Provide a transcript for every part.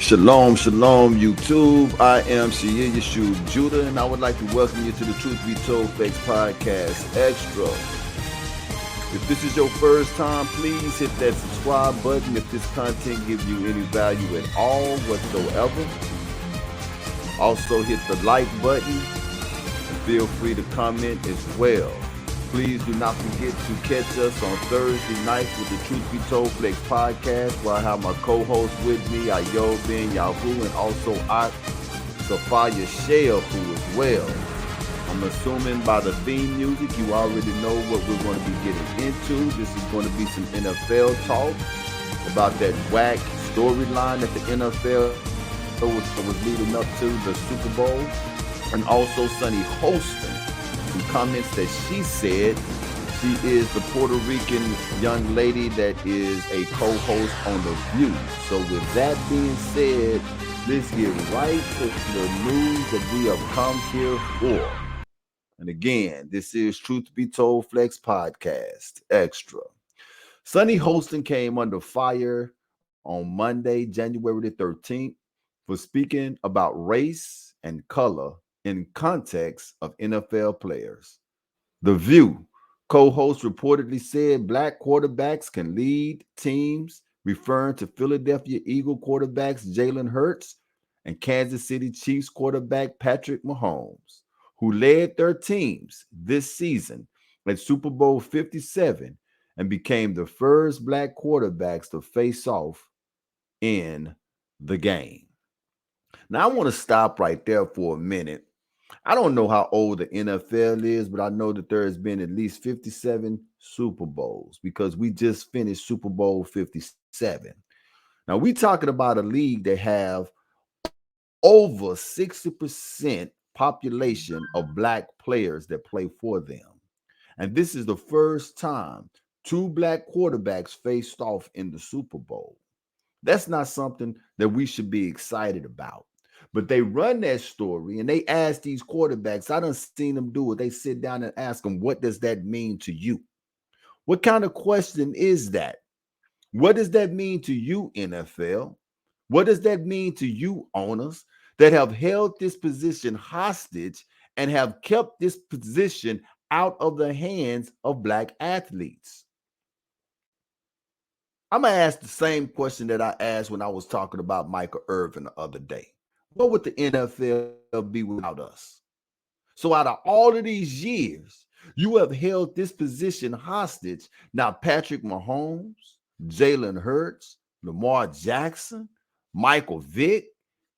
Shalom, shalom, YouTube. I am Shia Yeshua Judah, and I would like to welcome you to the Truth Be Told Fakes Podcast Extra. If this is your first time, please hit that subscribe button if this content gives you any value at all whatsoever. Also hit the like button and feel free to comment as well. Please do not forget to catch us on Thursday nights with the Truth Be Told Flex podcast, where I have my co-host with me, Ayo Ben Yahoo, and also Sophia Shehu as well. I'm assuming by the theme music, you already know what we're going to be getting into. This is going to be some NFL talk about that whack storyline that the NFL was leading up to the Super Bowl, and also Sonny Hostin. Some comments that she said. She is the Puerto Rican young lady that is a co-host on The View. So with that being said, let's get right to the news that we have come here for. And again, this is Truth Be Told Flex Podcast Extra. Sonny Hostin came under fire on Monday, January the 13th, for speaking about race and color in context of NFL players. The View co-host reportedly said black quarterbacks can lead teams, referring to Philadelphia Eagle quarterbacks Jalen Hurts and Kansas City Chiefs quarterback Patrick Mahomes, who led their teams this season at Super Bowl LVII and became the first black quarterbacks to face off in the game. Now, I want to stop right there for a minute. I don't know how old the NFL is, but I know that there has been at least 57 Super Bowls because we just finished Super Bowl 57. Now, we're talking about a league that have over 60% population of black players that play for them. And this is the first time two black quarterbacks faced off in the Super Bowl. That's not something that we should be excited about. But they run that story and they ask these quarterbacks, I done seen them do it. They sit down and ask them, what does that mean to you? What kind of question is that? What does that mean to you, NFL? What does that mean to you, owners, that have held this position hostage and have kept this position out of the hands of black athletes? I'm going to ask the same question that I asked when I was talking about Michael Irvin the other day. What would the NFL be without us? So out of all of these years, you have held this position hostage. Now, Patrick Mahomes, Jalen Hurts, Lamar Jackson, Michael Vick,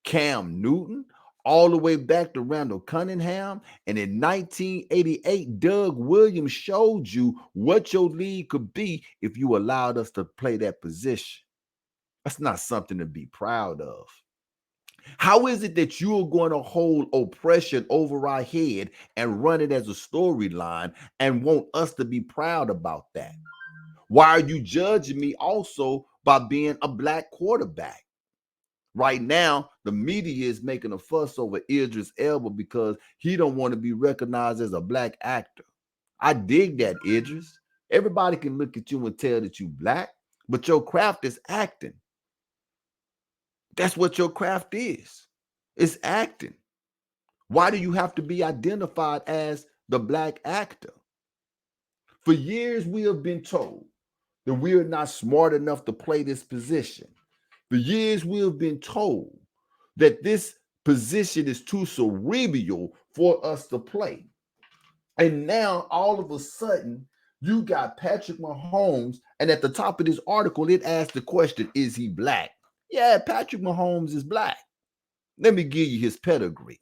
Cam Newton, all the way back to Randall Cunningham. And in 1988, Doug Williams showed you what your league could be if you allowed us to play that position. That's not something to be proud of. How is it that you are going to hold oppression over our head and run it as a storyline and want us to be proud about that? Why are you judging me also by being a black quarterback? Right now, the media is making a fuss over Idris Elba because he don't want to be recognized as a black actor. I dig that, Idris. Everybody can look at you and tell that you black, but your craft is acting. That's what your craft is. It's acting. Why do you have to be identified as the black actor? For years, we have been told that we are not smart enough to play this position. For years, we have been told that this position is too cerebral for us to play. And now, all of a sudden, you got Patrick Mahomes, and at the top of this article, it asks the question, is he black? Yeah, Patrick Mahomes is black. Let me give you his pedigree.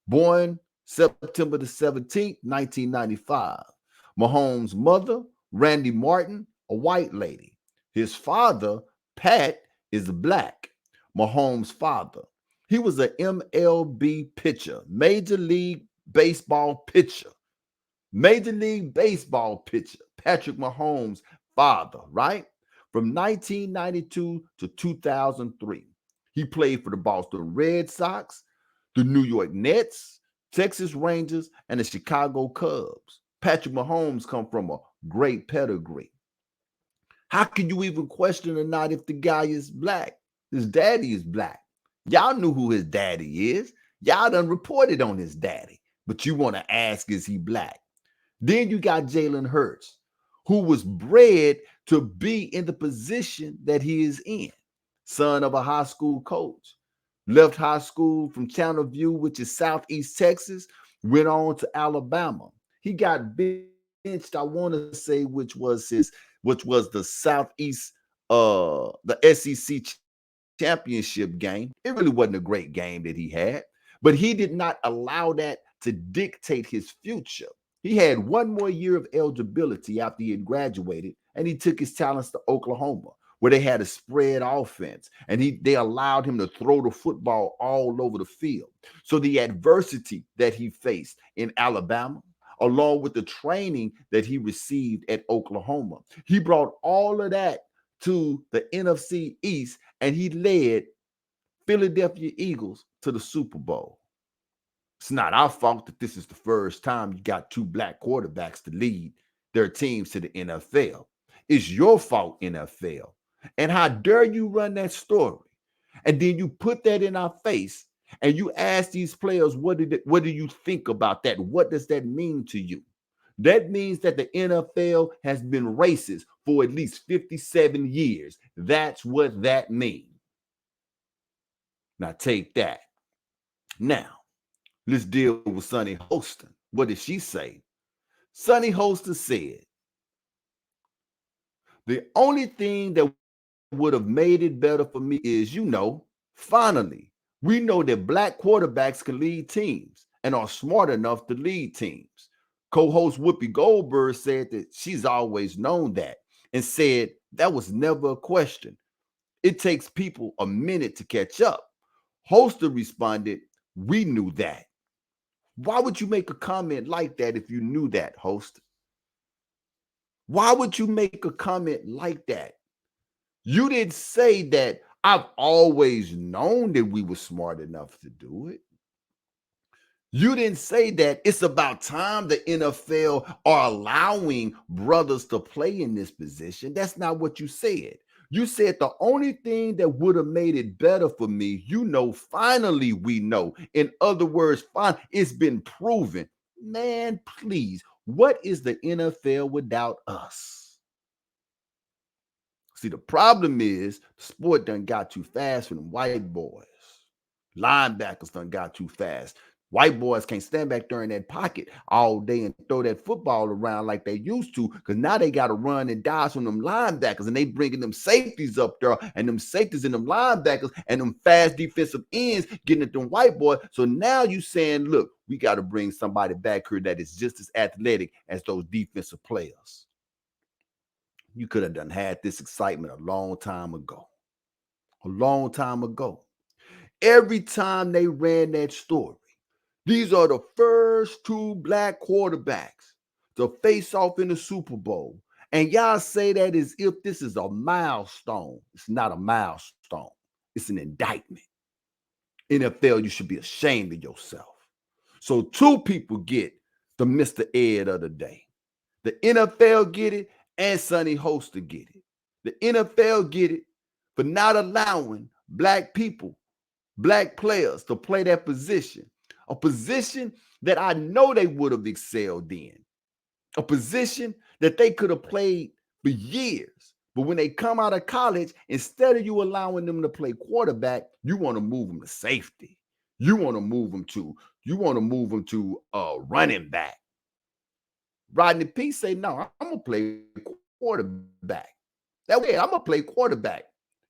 Born September the 17th, 1995. Mahomes' mother, Randy Martin, a white lady. His father, Pat, is black. Mahomes' father. He was an MLB pitcher, Major League Baseball pitcher. Major League Baseball pitcher, Patrick Mahomes' father, right? From 1992 to 2003, he played for the Boston Red Sox, the New York Nets, Texas Rangers, and the Chicago Cubs. Patrick Mahomes come from a great pedigree. How can you even question or not if the guy is black? His daddy is black. Y'all knew who his daddy is. Y'all done reported on his daddy. But you want to ask, is he black? Then you got Jalen Hurts, who was bred to be in the position that he is in. Son of a high school coach. Left high school from Channelview, which is Southeast Texas, went on to Alabama. He got benched, I want to say, which was the Southeast, the SEC championship game. It really wasn't a great game that he had, but he did not allow that to dictate his future. He had one more year of eligibility after he had graduated, and he took his talents to Oklahoma, where they had a spread offense, and they allowed him to throw the football all over the field. So the adversity that he faced in Alabama, along with the training that he received at Oklahoma, he brought all of that to the NFC East, and he led Philadelphia Eagles to the Super Bowl. It's not our fault that this is the first time you got two black quarterbacks to lead their teams to the NFL. It's your fault, NFL. And how dare you run that story? And then you put that in our face and you ask these players, what do you think about that? What does that mean to you? That means that the NFL has been racist for at least 57 years. That's what that means. Now take that. Now, let's deal with Sunny Hostin. What did she say? Sunny Hostin said, the only thing that would have made it better for me is, finally, we know that black quarterbacks can lead teams and are smart enough to lead teams. Co-host Whoopi Goldberg said that she's always known that and said that was never a question. It takes people a minute to catch up. Hostin responded, we knew that. Why would you make a comment like that if you knew that, Hostin? Why would you make a comment like that? You didn't say that I've always known that we were smart enough to do it. You didn't say that it's about time the NFL are allowing brothers to play in this position. That's not what you said. You said the only thing that would have made it better for me, finally we know. In other words, fine, it's been proven. Man, please, what is the NFL without us? See, the problem is the sport done got too fast for them white boys. Linebackers done got too fast. White boys can't stand back there in that pocket all day and throw that football around like they used to, because now they got to run and dodge from them linebackers, and they bringing them safeties up there, and them safeties and them linebackers and them fast defensive ends getting at them white boys. So now you saying, look, we got to bring somebody back here that is just as athletic as those defensive players. You could have done had this excitement a long time ago. A long time ago. Every time they ran that story, these are the first two black quarterbacks to face off in the Super Bowl. And y'all say that as if this is a milestone. It's not a milestone. It's an indictment. NFL, you should be ashamed of yourself. So two people get the Mr. Ed of the day. The NFL get it and Sunny Hostin get it. The NFL get it for not allowing black people, black players to play that position. A position that I know they would have excelled in. A position that they could have played for years. But when they come out of college, instead of you allowing them to play quarterback, you want to move them to safety. You want to move them to running back. Rodney P say, no, I'm going to play quarterback. That way, I'm going to play quarterback.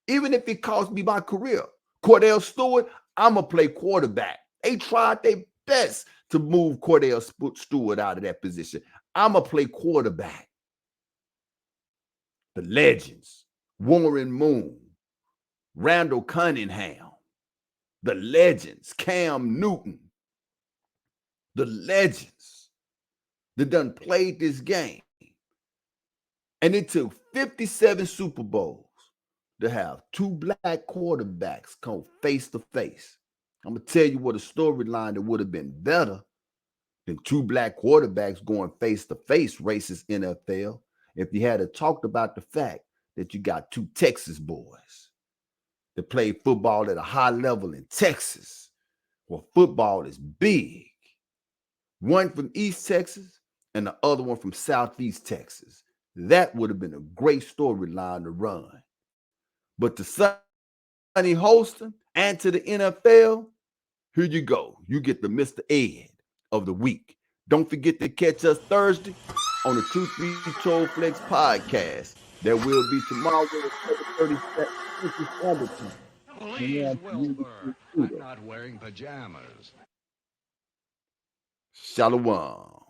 Even if it costs me my career. Cordell Stewart, I'm going to play quarterback. They tried their best to move Cordell Stewart out of that position. I'm going to play quarterback. The legends, Warren Moon, Randall Cunningham, the legends, Cam Newton, the legends that done played this game. And it took 57 Super Bowls to have two black quarterbacks come face to face. I'm going to tell you what a storyline that would have been better than two black quarterbacks going face to face, racist NFL, if you had talked about the fact that you got two Texas boys that played football at a high level in Texas, where football is big. One from East Texas and the other one from Southeast Texas. That would have been a great storyline to run. But to Sonny Hostin and to the NFL, here you go. You get the Mr. Ed of the week. Don't forget to catch us Thursday on the Truth Be Told Flex podcast. That will be tomorrow at 7:30 Please, Wilbur, I'm not wearing pajamas. Shalom.